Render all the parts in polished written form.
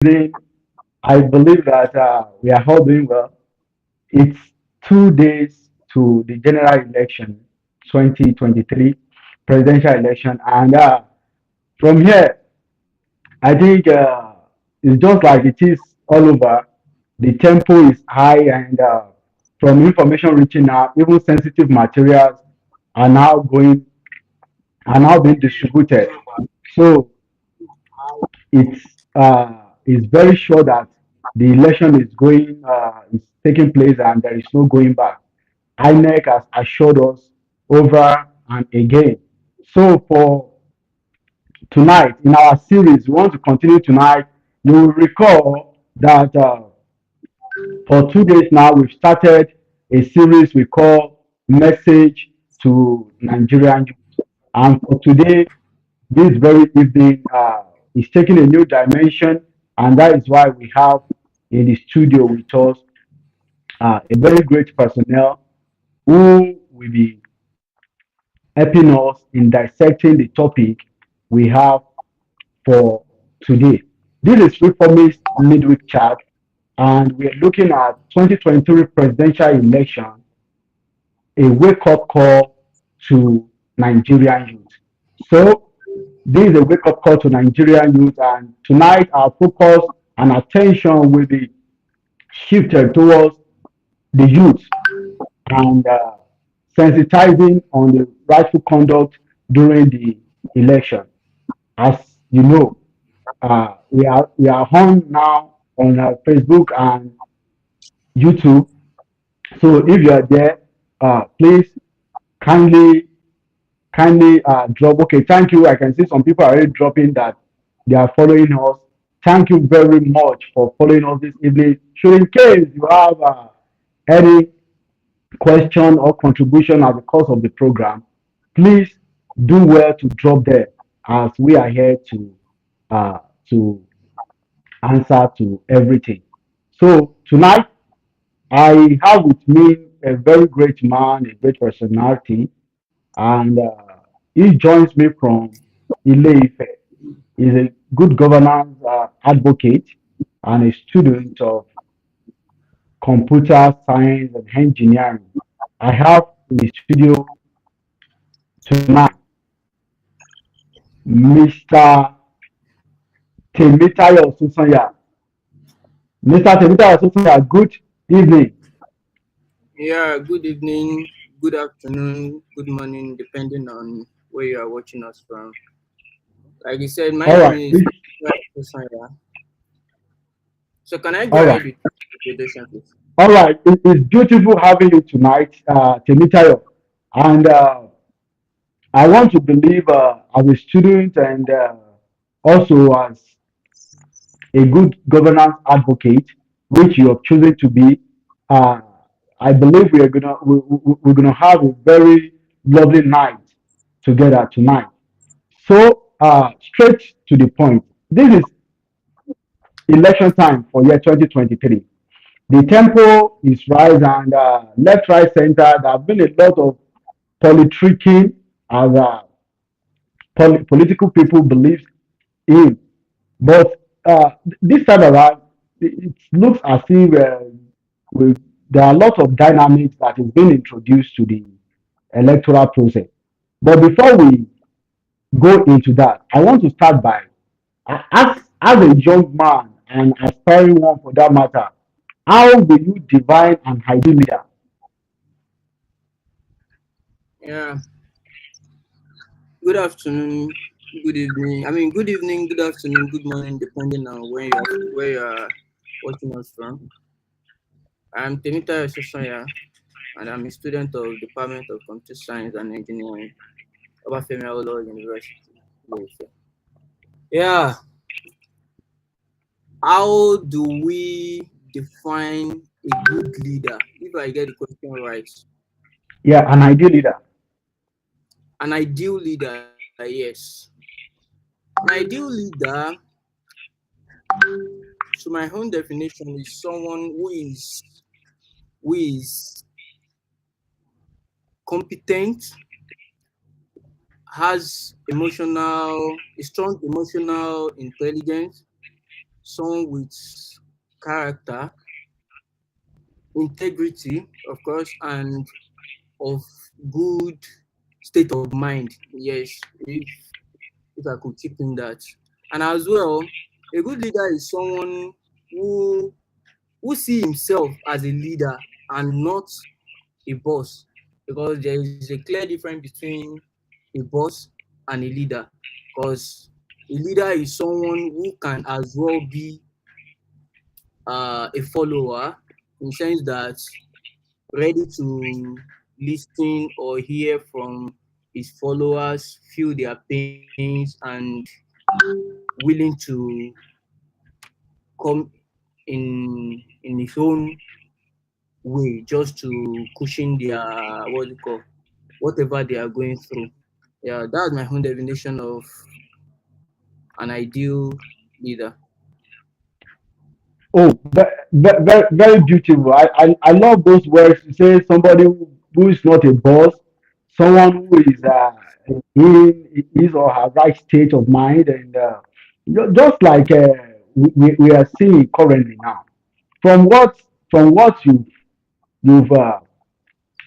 evening. I believe that we are all doing well. It's 2 days to the general election 2023 presidential election. And from here, I think it's just like it is all over. The tempo is high, and from information reaching out, even sensitive materials are now going are now being distributed. So it's very sure that the election is taking place and there is no going back. INEC has assured us over and again. So for tonight in our series, we want to continue tonight. You will recall that for 2 days now we've started a series we call Message to Nigerian Youth. And for today, this very evening is taking a new dimension, and that is why we have in the studio with us a very great personnel who will be helping us in dissecting the topic we have for today. This is Reformist Midweek Chat, and we are looking at 2023 presidential election, a wake-up call to Nigerian youth. So this is a wake-up call to Nigerian youth, and tonight our focus and attention will be shifted towards the youth and sensitizing on the rightful conduct during the election. As you know, we are on now on Facebook and YouTube. So if you are there, please kindly drop. Okay, thank you. I can see some people are already dropping that they are following us. Thank you very much for following us this evening. Should in case you have any question or contribution at the course of the program, please do well to drop there as we are here uh, to answer to everything. So tonight I have with me a very great man, a great personality, and he joins me from Ile-Ife. He's a good governance advocate and a student of computer science and engineering. I have in the studio tonight Mr. Temitope Sosanya. Mr. Temitope Sosanya, good evening. Yeah, good evening, good afternoon, good morning, depending on where you are watching us from. Like you said, my All name right, is Sosanya. So can I go all ahead right, with the introduction, please? all right. It's beautiful having you tonight, Temitope. And I want to believe as a student and also as a good governance advocate, which you have chosen to be, uh, I believe we're gonna have a very lovely night together tonight. So straight to the point. This is election time for year 2023. The tempo is rise and left, right, center. There have been a lot of politicking as political people believe in. But this time around, it looks as if we, there are a lot of dynamics that is being introduced to the electoral process. But before we go into that, I want to start by as a young man and aspiring one for that matter, how will you define an ideal leader? Yeah, good afternoon, good evening. Good evening, good afternoon, good morning, depending on where you are watching us from. I'm Temitope Sosanya, and I'm a student of Department of Computer Science and Engineering, Obafemi Awolowo University. Ile-Ife. Yeah, how do we define a good leader? If I get the question right, Yeah, an ideal leader. an ideal leader, yes. An ideal leader, to my own definition, is someone who is competent, has a strong emotional intelligence, someone with character, integrity, of course, and of good state of mind. Yes, if I could keep in that. And as well, a good leader is someone who who see himself as a leader and not a boss, because there is a clear difference between a boss and a leader. Because a leader is someone who can as well be a follower, in the sense that ready to listen or hear from his followers, feel their pains, and willing to come in his own way just to cushion their what do you call whatever they are going through. Yeah, that's my own definition of an ideal leader. Oh, very, very beautiful. I love those words. You say somebody who is not a boss, someone who is in his or her right state of mind, and just like we are seeing currently now. From what you've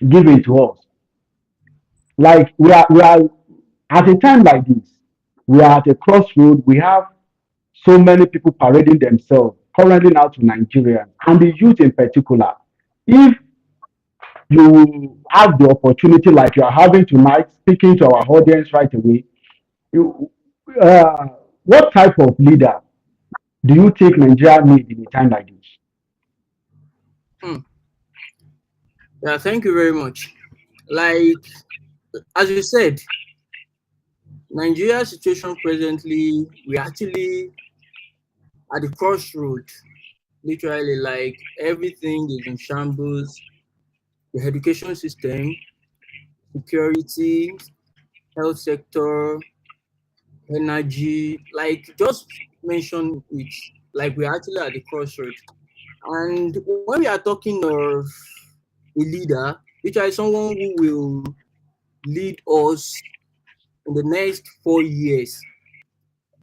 given to us, like we are at a time like this, we are at a crossroad. We have so many people parading themselves currently now to Nigeria and the youth in particular. If you have the opportunity, like you are having tonight, speaking to our audience right away, you, uh, what type of leader do you think Nigeria needs in a time like this? Hmm. Yeah, thank you very much. Like as you said, Nigeria's situation presently, we actually at the crossroad. Literally, like everything is in shambles. The education system, security, health sector, energy, like just mention it. Like we're actually at the crossroad. And when we are talking of a leader, which is someone who will lead us in the next 4 years.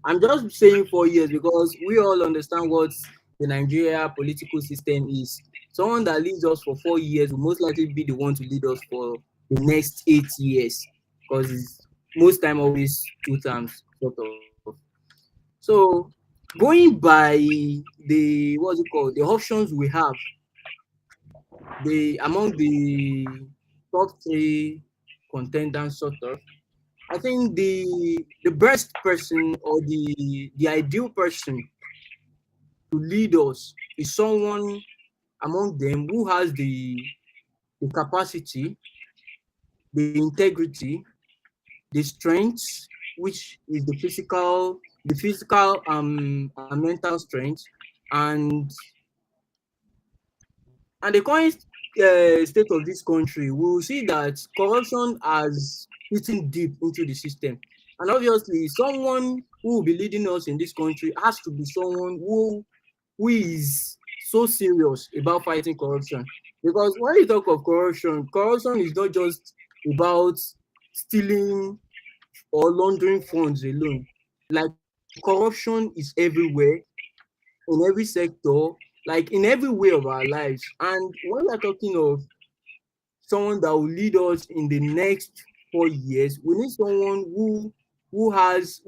I'm just saying 4 years because we all understand what the Nigeria political system is. Someone that leads us for 4 years will most likely be the one to lead us for the next 8 years, because most time always 2 terms, sort of. So going by the what's it called, the options we have, the among the top three contenders, sort of, I think the best person or the ideal person to lead us is someone among them who has the capacity, the integrity, the strength, which is the physical and mental strength, and and the current state of this country, we will see that corruption has eaten deep into the system. And obviously, someone who will be leading us in this country has to be someone who is so serious about fighting corruption. Because when you talk of corruption, corruption is not just about stealing or laundering funds alone. Like corruption is everywhere, in every sector, like in every way of our lives. And when we are talking of someone that will lead us in the next 4 years, we need someone who has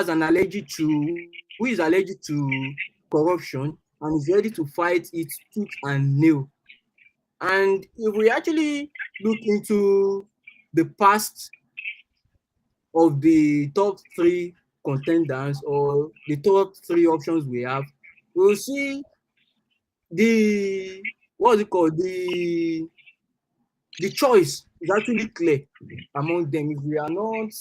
an allergy to who is allergic to corruption and is ready to fight it tooth and nail. And if we actually look into the past of the top three contenders or the top three options we have, we'll see the what's it called, the choice is actually clear among them. If we are not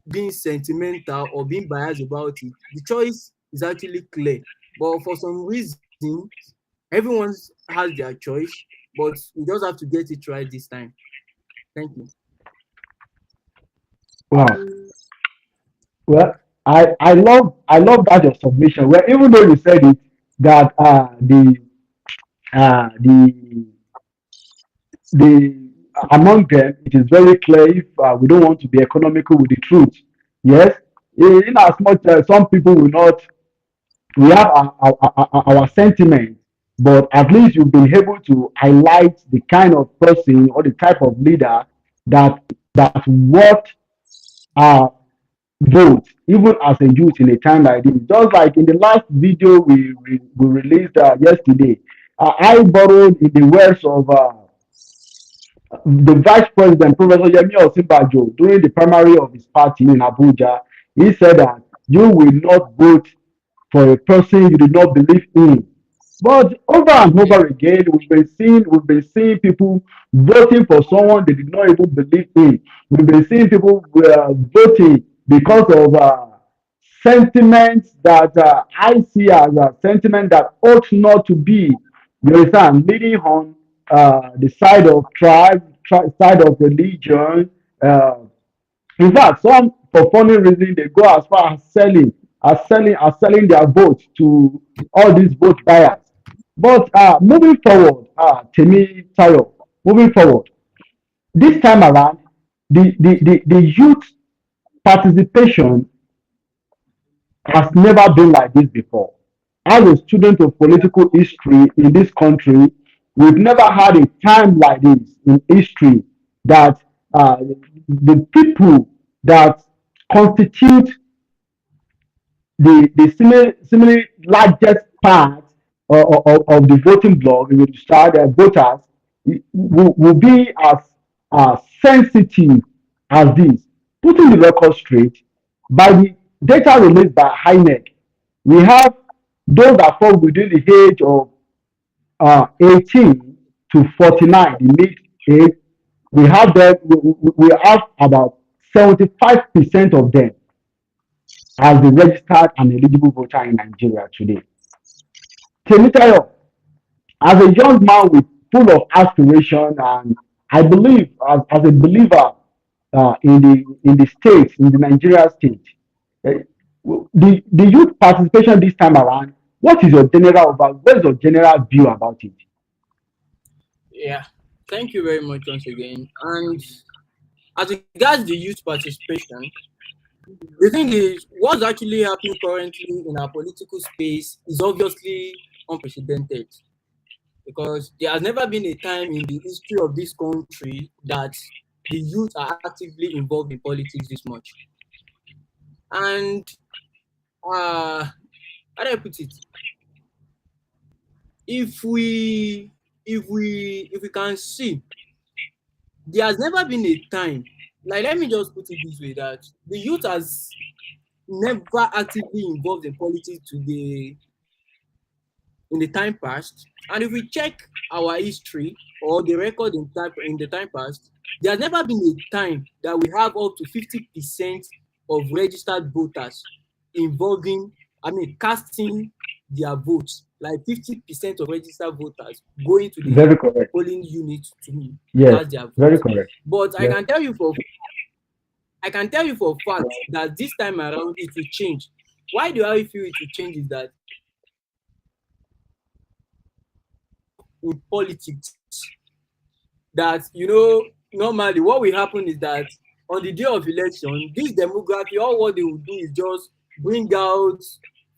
being sentimental or being biased about it, the choice is actually clear. But for some reason, everyone has their choice, but we just have to get it right this time. Thank you. Wow. Well, I love that your submission. Well, even though you said it that the among them, it is very clear if we don't want to be economical with the truth. Yes, in as much as some people will not. we have our sentiment, but at least you've been able to highlight the kind of person or the type of leader that what our vote, even as a youth in a time like this. Just like in the last video we released yesterday, I borrowed in the words of the vice president, Professor Yemi Osinbajo, during the primary of his party in Abuja. He said that you will not vote for a person you do not believe in. But over and Yeah. over again, we've been seeing people voting for someone they did not even believe in. We've been seeing people voting because of sentiments that I see as a sentiment that ought not to be. You understand? Leading on the side of side of religion, uh, in fact, some for funny reason they go as far as selling their votes to all these vote buyers. But moving forward, Temi Tayo, moving forward, this time around, the youth participation has never been like this before. As a student of political history in this country, we've never had a time like this in history that the people that constitute the seemingly largest part of the voting bloc, if you start voters, will be as sensitive as this. Putting the record straight, by the data released by INEC, we have those that fall within the age of 18 to 49, the mid age. We have them. We have about 75% of them as the registered and eligible voter in Nigeria today. Temitayo, as a young man with full of aspiration, and I believe as a believer in the state, in the Nigeria state, uh, the youth participation this time around, what is your general view about it? Yeah. Thank you very much once again. And as regards the youth participation, the thing is, what's actually happening currently in our political space is obviously unprecedented, because there has never been a time in the history of this country that the youth are actively involved in politics this much. And how do I put it? If we if we can see, there has never been a time, like, let me just put it this way, that the youth has never actively involved in politics to in the time past. And if we check our history or the record in the time past, there has never been a time that we have up to 50% of registered voters involving, I mean, casting their votes, like 50% of registered voters going to the Very correct. polling unit to Yes, cast their very vote. correct. But Yes. I can tell you for a fact that this time around it will change. Why do I feel it will change is that in politics, that normally what will happen is that on the day of election, this demography, all what they will do is just bring out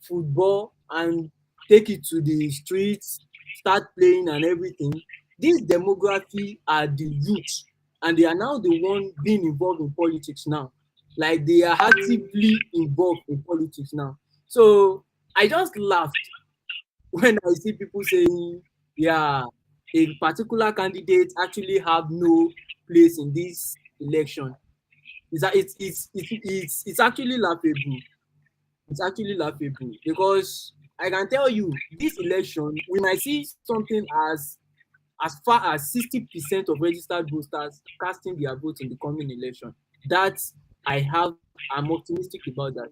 football and take it to the streets, start playing and everything. This demography are the youth, and they are now the one being involved in politics now. Like, they are actively involved in politics now. So I just laughed when I see people saying, yeah, a particular candidate actually have no place in this election. Is that it's actually laughable. It's actually laughable, because I can tell you this election we might see something as far as 60% of registered voters casting their vote in the coming election. That I'm optimistic about that.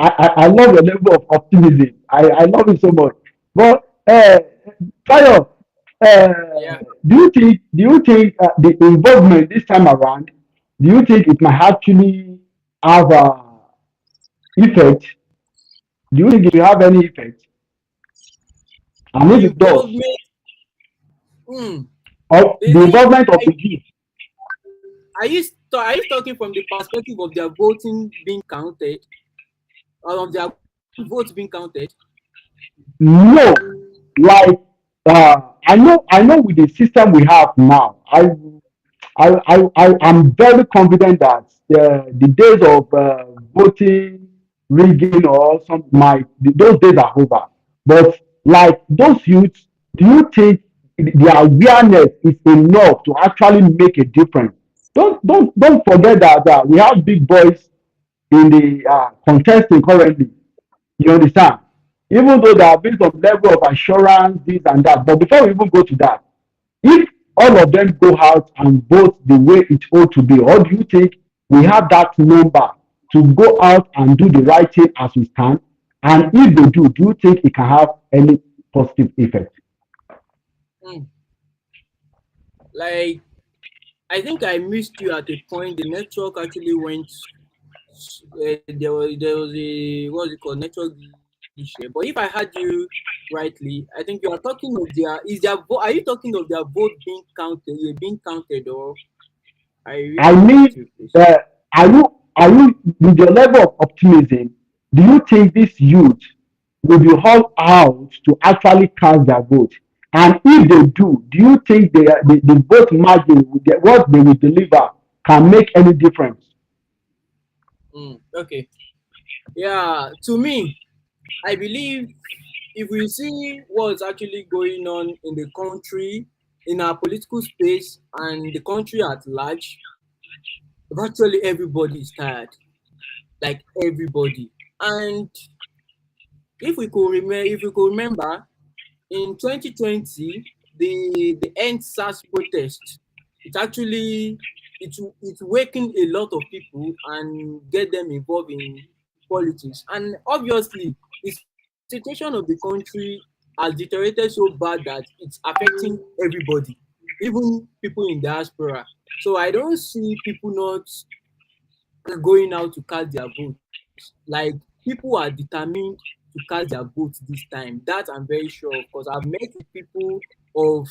I love your level of optimism. I love it so much. But Tayo, uh, Yeah. do you think the involvement this time around, do you think it might actually have effect? Do you think it will have any effect? And if it does, Involvement. Hmm. of The the thing involvement of the youth, I used So are you talking from the perspective of their voting being counted, or of their votes being counted? No, like I know with the system we have now, I'm very confident that the days of voting rigging or something, those days are over. But like those youths, do you think their awareness is enough to actually make a difference? Don't forget that we have big boys in the contesting currently. You understand? Even though there have been some level of assurance, this and that. But before we even go to that, if all of them go out and vote the way it ought to be, or do you think we have that number to go out and do the right thing as we stand? And if they do you think it can have any positive effect? Hmm. Like, I think I missed you at a point. The network actually went. There was a, what's it called, network glitch here. But if I heard you rightly, I think you are talking of are you talking of their vote being counted? You're being counted, or I really I didn't mean, get you, please. uh, are you with your level of optimism? Do you think this youth will be hauled out to actually cast their vote? And if they do you think the vote margin, what they will deliver, can make any difference? Okay. Yeah. To me, I believe if we see what's actually going on in the country, in our political space, and the country at large, virtually everybody is tired. Like everybody. And if we could remember, in 2020, the end SARS protest, it actually it wakened a lot of people and get them involved in politics. And obviously, the situation of the country has deteriorated so bad that it's affecting everybody, even people in diaspora. So I don't see people not going out to cast their votes. Like, people are determined to cast their votes this time. That I'm very sure of, because I've met with people of,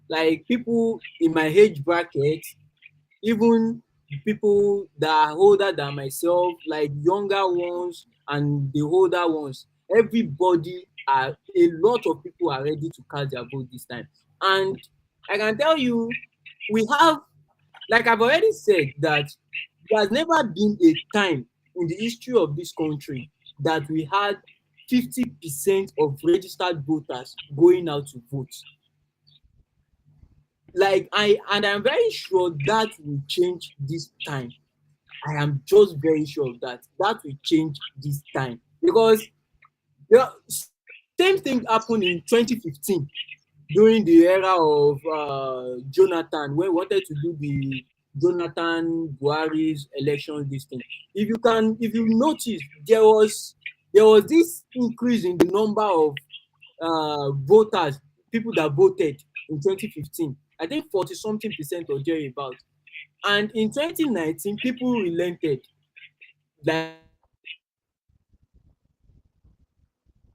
like, people in my age bracket, even people that are older than myself, like younger ones and the older ones. Everybody are A lot of people are ready to cast their vote this time. And I can tell you, we have, like I've already said, that there has never been a time in the history of this country that we had 50% of registered voters going out to vote. I'm very sure that will change this time. I am just very sure of that. That will change this time because same thing happened in 2015 during the era of Jonathan, when we wanted to do the Jonathan Buhari's election this thing. If you notice, there was this increase in the number of voters, people that voted in 2015. I think 40 something percent or thereabout. And in 2019, people relented. Like, the number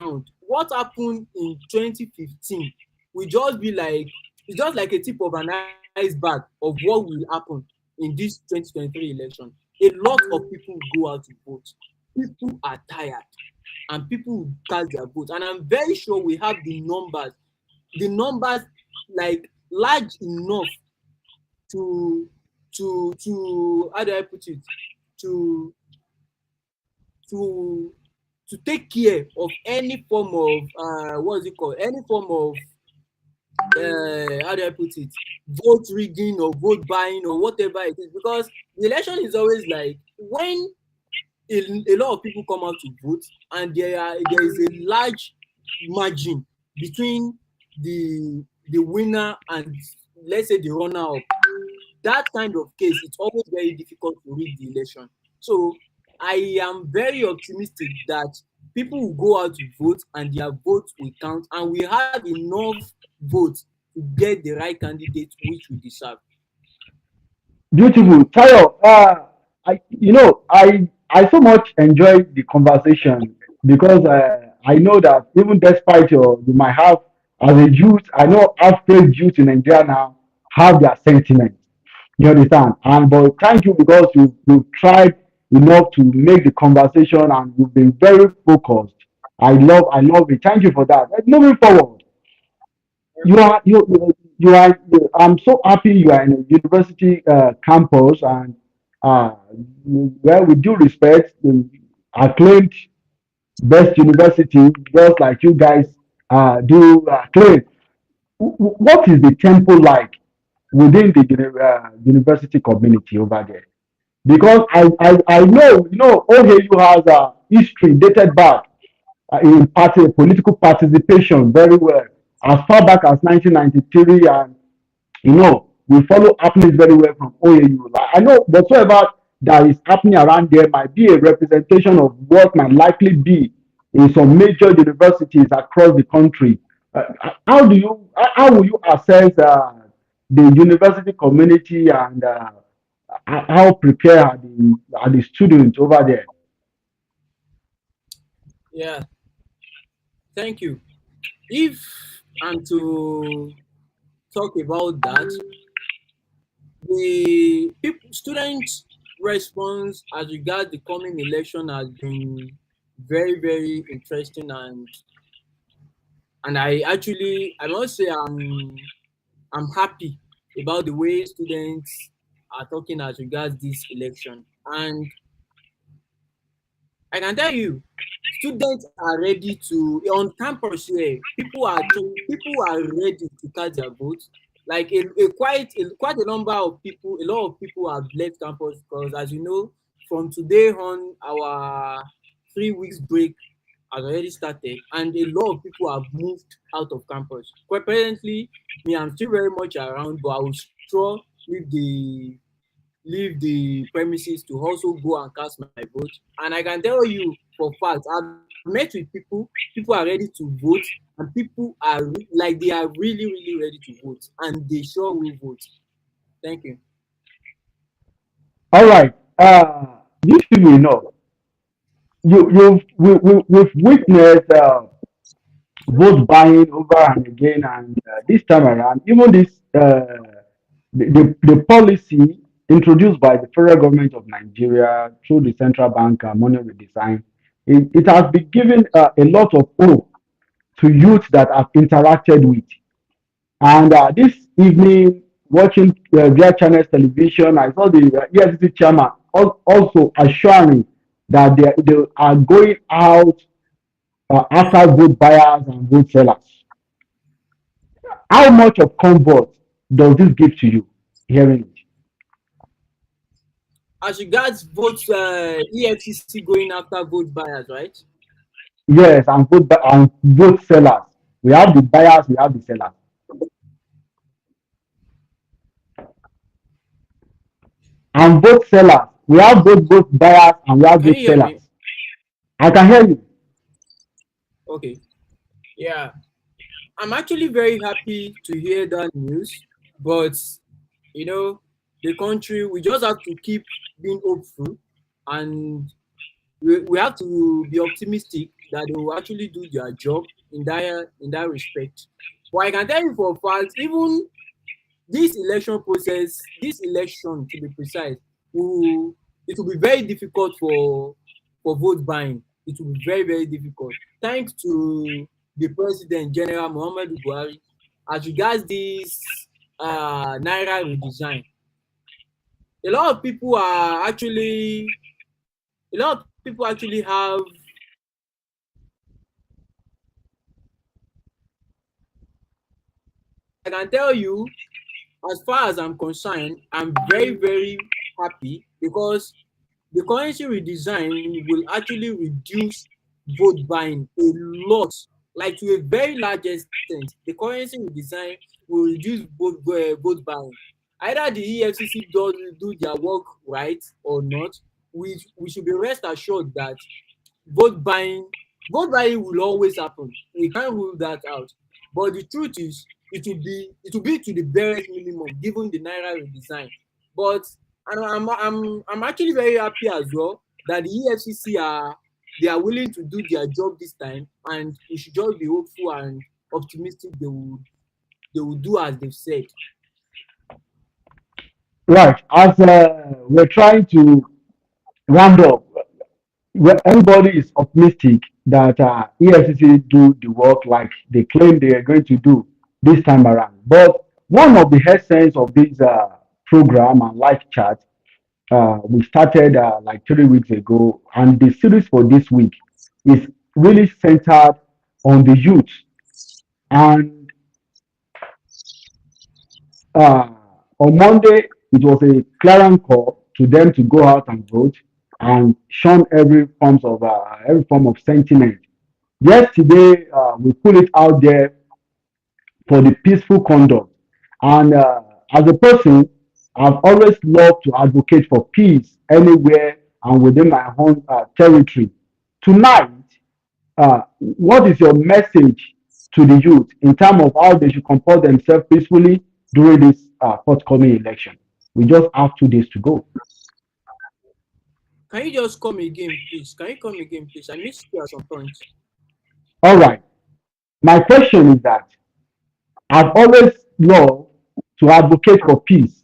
went down. What happened in 2015 will just be like, it's just like a tip of an iceberg of what will happen in this 2023 election. A lot of people will go out to vote. People are tired and people will cast their vote. And I'm very sure we have the numbers, like, large enough to how do I put it, to to to take care of any form of what's it called, any form of how do I put it, vote rigging or vote buying or whatever it is, because the election is always like when a lot of people come out to vote and there is a large margin between the winner and, let's say, the runner up. That kind of case, it's always very difficult to rig the election. So I am very optimistic that people will go out to vote and their votes will count and we have enough votes to get the right candidate which we deserve. Beautiful. Tayo, I so much enjoy the conversation because I know that even despite you might have, as a youth, I know average youth in Nigeria now have their sentiments. You understand? And but thank you because you've tried enough to make the conversation and you've been very focused. I love it. Thank you for that. Moving forward, you are I'm so happy you are in a university campus and uh, well, with due respect, the acclaimed best university, just like you guys do claim. What is the tempo like within the university community over there? Because I know, OAU has a history dated back in political participation very well as far back as 1993, and we follow happenings very well from OAU. Like, I know whatsoever that is happening around there might be a representation of what might likely be in some major universities across the country. How will you assess the university community and how prepared are the students over there? Yeah, thank you. If I'm to talk about that, the people, students' response as regards the coming election has been very, very interesting, and I must say I'm happy about the way students are talking as regards this election. And I can tell you, students are ready to on campus here. People are ready to cast their votes. Like quite a number of people, a lot of people have left campus because, as you know, from today on, our 3 weeks break has already started, and a lot of people have moved out of campus. Quite presently, me, I'm still very much around, but I will sure leave the premises to also go and cast my vote. And I can tell you for fact, I've met with people are ready to vote, and people are like they are really, really ready to vote, and they sure will vote. Thank you. All right. This thing we know. We've witnessed vote buying over and again, and this time around, even the policy introduced by the federal government of Nigeria through the central bank money redesign, it has been giving a lot of hope to youth that I've interacted with. And this evening, watching via channels television, I saw the EFCC chairman also assuring that they are going out after vote buyers and vote sellers. How much of comfort does this give to you hearing it? As regards votes, EFCC going after vote buyers, right? Yes, and vote sellers. We have the buyers, we have the sellers. And vote sellers. We have both buyers and we have Can you vote hear me? sellers. I can hear you. Okay. Yeah. I'm actually very happy to hear that news, but you know, the country, we just have to keep being hopeful, and we have to be optimistic that they will actually do their job in that respect. But I can tell you for a fact, even this election to be precise, will it will be very difficult for vote buying. It will be very, very difficult. Thanks to the President General Muhammadu Buhari, as regards this Naira redesign, a lot of people are actually a lot of people actually have I can tell you, as far as I'm concerned, I'm very, very happy because the currency redesign will actually reduce vote buying a lot, like to a very large extent. The currency redesign will reduce vote buying. Either the EFCC does do their work right or not, we should be rest assured that vote buying vote buying will always happen. We can't rule that out. But the truth is, it will be to the barest minimum given the naira redesign. But I'm actually very happy as well that the EFCC are willing to do their job this time, and we should just be hopeful and optimistic they will do as they've said. Right. As we're trying to round up, well, everybody is optimistic that EFCC do the work like they claim they are going to do this time around. But one of the essence of this program and live chat we started like 3 weeks ago, and the series for this week is really centered on the youth. And uh, on Monday, it was a clarion call to them to go out and vote and shun every form of sentiment. Yesterday, we put it out there for the peaceful conduct. And as a person, I've always loved to advocate for peace anywhere and within my own territory. Tonight, what is your message to the youth in terms of how they should comport themselves peacefully during this forthcoming election? We just have 2 days to go. Can you just come again, please? Can you come again, please? I missed you at some point. All right. My question is that I've always loved to advocate for peace.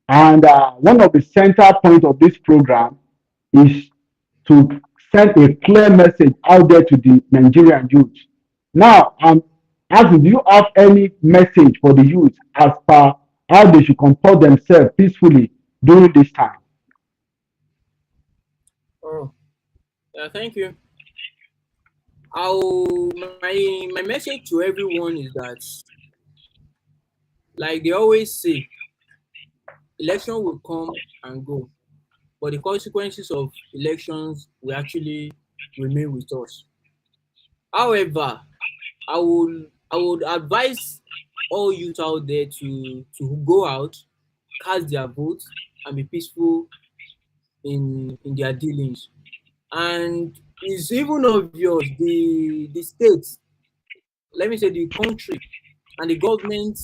And one of the center points of this program is to send a clear message out there to the Nigerian youth. Now, I'm asking, do you have any message for the youth as per how they should comport themselves peacefully during this time? Oh, yeah, thank you. My message to everyone is that, like they always say, election will come and go, but the consequences of elections will actually remain with us. However, I would advise all youth out there to go out, cast their votes, and be peaceful in their dealings. And it's even obvious the state, let me say the country and the government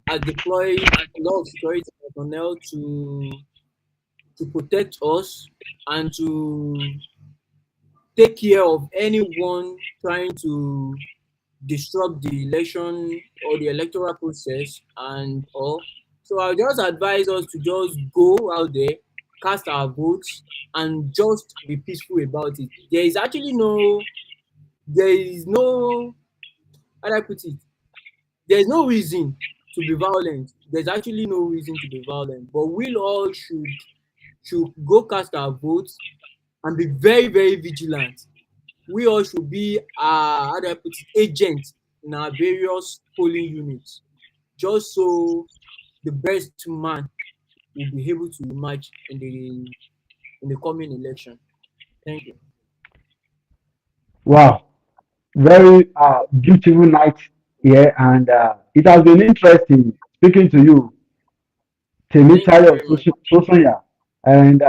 has deployed a lot of security personnel to protect us and to take care of anyone trying to disrupt the election or the electoral process and all. So I just advise us to just go out there, cast our votes, and just be peaceful about it. There is no, how do I put it? There is no reason to be violent. There's actually no reason to be violent. But we all should go cast our votes and be very, very vigilant. We all should be how do I put it, agents in our various polling units, just so the best man will be able to emerge in the coming election. Thank you. Wow, very beautiful night here, and it has been interesting speaking to you, Thank you Temitope very much. Sosanya. And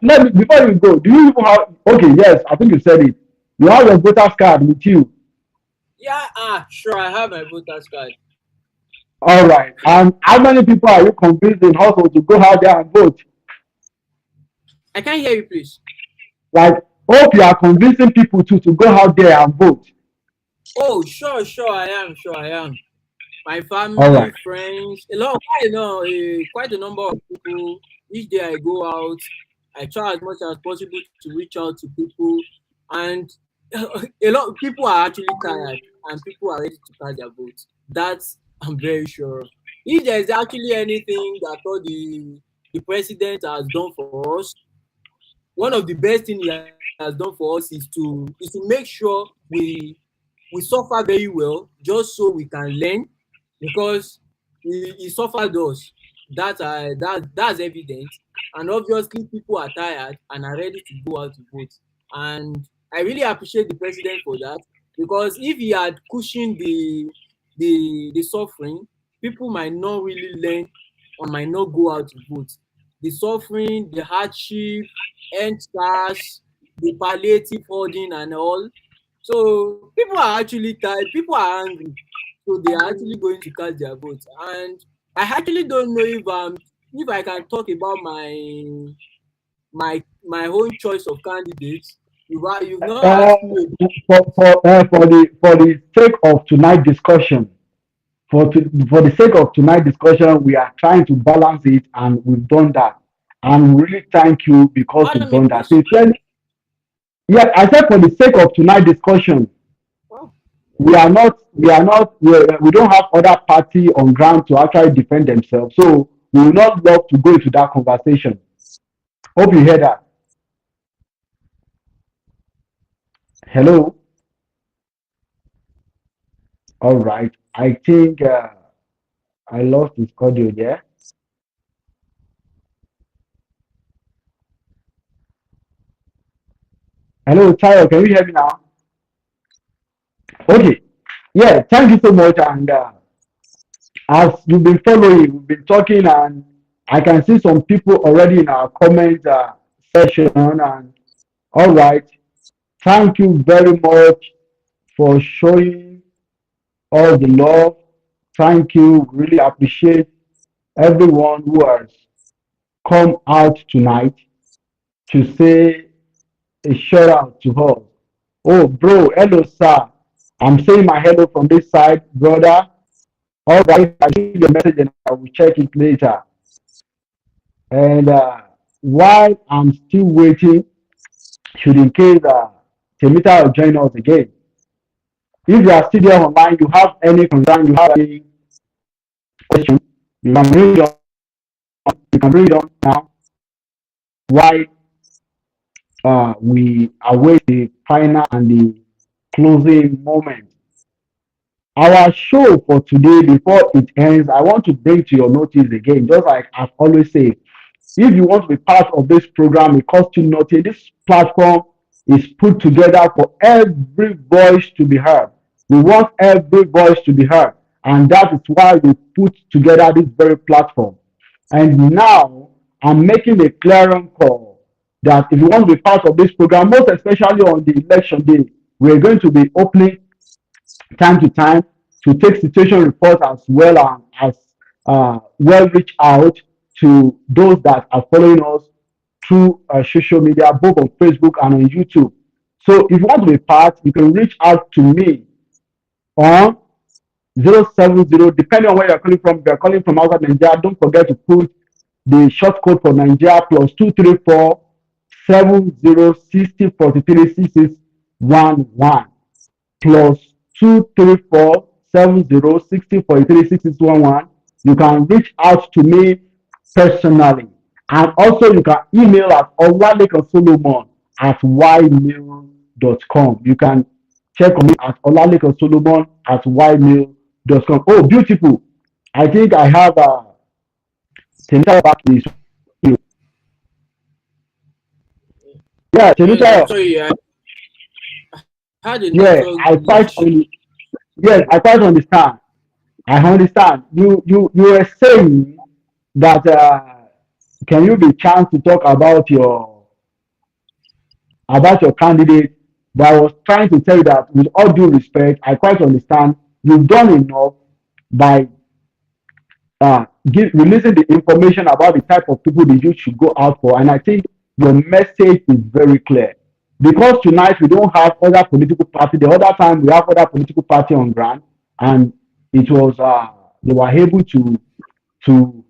let me before you go. Do you even have? Okay, yes, I think you said it. You have your voter's card with you. Yeah, sure, I have my voter's card. All right. And how many people are you convincing also to go out there and vote? I can't hear you, please. Like, hope you are convincing people to go out there and vote. Oh, sure, sure, I am. My All family, right. friends, quite a number of people. Each day I go out, I try as much as possible to reach out to people, and a lot of people are actually tired, and people are ready to cast their votes. That's I'm very sure of. If there is actually anything that all the president has done for us, one of the best things he has done for us is to make sure we suffer very well just so we can learn, because he suffered us. That's evident, and obviously people are tired and are ready to go out to vote. And I really appreciate the president for that, because if he had cushioned the suffering, people might not really learn or might not go out to vote. The suffering, the hardship, end stars, the palliative holding and all. So people are actually tired, people are angry, so they are actually going to cast their votes. And I actually don't know if I can talk about my own choice of candidates. You've not Uh, asked me. for the sake of tonight's discussion, For the sake of tonight's discussion, we are trying to balance it, and we've done that. And we really thank you because Pardon you've me, done that. please. Sincerely, yeah, I said for the sake of tonight's discussion, Wow. we don't have other party on ground to actually defend themselves. So we will not love to go into that conversation. Hope you hear that. Hello. All right. I think I lost this audio there. Hello, Tayo. Can you hear me now? Okay. Yeah. Thank you so much. And as you've been following, we've been talking, and I can see some people already in our comment section. And all right. Thank you very much for showing all the love. Thank you. Really appreciate everyone who has come out tonight to say a shout out to us. Oh, bro, hello, sir. I'm saying my hello from this side, brother. All right, I see your message and I will check it later. And while I'm still waiting, should in case Temita will join us again. If you are still there online, you have any concern, you have any question, you can bring it on. You can bring it on now. Why we await the final and the closing moment. Our show for today, before it ends, I want to bring to your notice again, just like I've always said, if you want to be part of this program, it costs you nothing. This platform is put together for every voice to be heard. We want every voice to be heard, and that is why we put together this very platform. And now I'm making a clearing call that if you want to be part of this program, most especially on the election day, we're going to be opening time to time to take situation reports as well as well reach out to those that are following us through social media, both on Facebook and on YouTube. So if you want to be part, you can reach out to me on 070, depending on where you're calling from. If you're calling from outside Nigeria, don't forget to put the short code for Nigeria plus 234 70 60 43 66 11 plus 234 70 60 43 66 11. You can reach out to me personally. And also you can email at olalekansolomon at ymail.com. You can check on me at olalekansolomon at ymail.com. Oh, beautiful. I think I have Temitayo back this. Yeah, Yes, I'm Temitayo. sorry. I had a Yeah, network I quite glitch. yes, I quite understand. I understand. You were saying that can you be chance to talk about your candidate? That I was trying to tell you that with all due respect, I quite understand you've done enough by releasing the information about the type of people the youth should go out for, and I think your message is very clear. Because tonight we don't have other political party. The other time we have other political party on ground, and it was they were able to to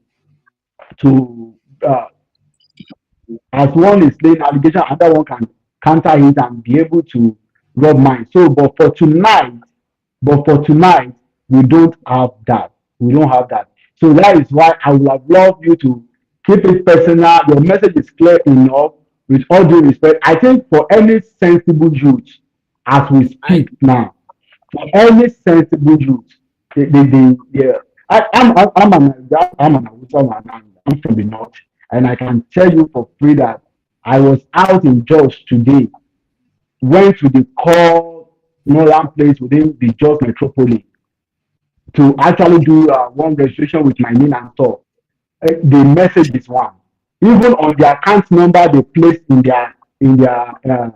as one is laying allegation, another one can counter it and be able to rub mine. So, but for tonight, we don't have that. We don't have that. So that is why I would have loved you to keep it personal. Your message is clear enough. With all due respect, I think for any sensible youth, as we I speak now, for any sensible youth, yeah. I'm an Hausa man, and I'm from the north, and I can tell you for free that I was out in Jos today, went to the core northern place within the Jos metropolis to actually do one registration with my name and stuff. The message is one. Even on the account number they placed in their uh,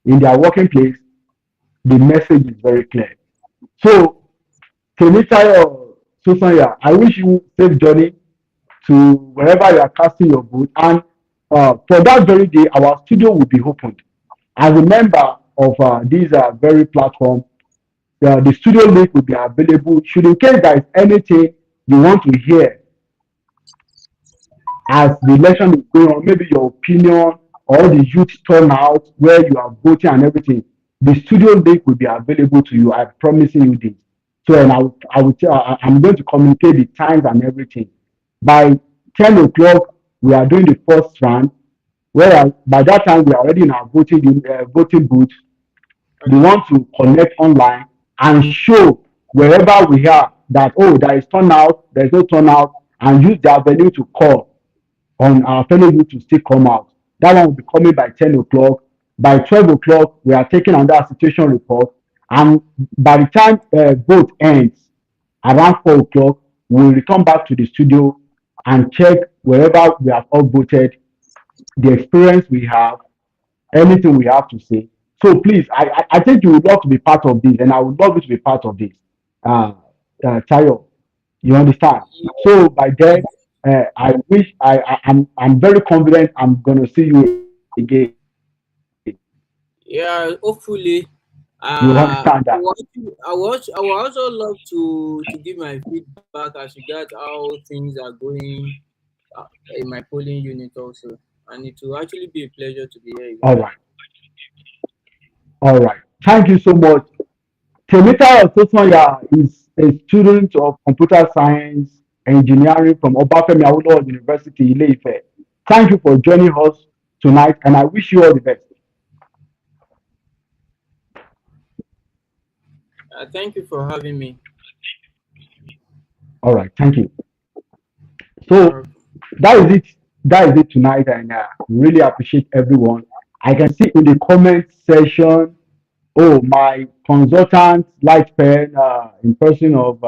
in their working place, the message is very clear. So, Temitayo Sosanya, I wish you safe journey to wherever you are casting your vote. And for that very day, our studio will be opened. As a member of this very platform, the studio link will be available. Should in case there is anything you want to hear as the election is going on, maybe your opinion or the youth turnout where you are voting and everything, the studio link will be available to you. I'm promising you this. So, and I'm going to communicate the times and everything. By 10 o'clock, we are doing the first round. Whereas by that time, we are already in our voting booth. We Okay. want to connect online and show wherever we are that, oh, there is turnout, there is no turnout, and use the avenue to call on our fellow youth to still come out. That one will be coming by 10 o'clock. By 12 o'clock, we are taking another situation report. And by the time vote ends, around 4 o'clock, we will return back to the studio and check wherever we have all voted, the experience we have, anything we have to say. So please, I think you would love to be part of this, and I would love you to be part of this. Uh, Tayo, you understand? So by then, I wish I'm very confident I'm gonna see you again. Yeah, hopefully. You understand that? I would also love to give my feedback as regards how things are going uh, in my polling unit also, and it will actually be a pleasure to be here All again. right, all right. Thank you so much. Temitope Sosanya is a student of computer science engineering from Obafemi Awolowo University, Ile-Ife. Thank you for joining us tonight, and I wish you all the best. Thank you for having me. All right, thank you. You're So welcome. that is it. That is it tonight, and really appreciate everyone. I can see in the comment section, oh, my consultant, Light Pen, in person of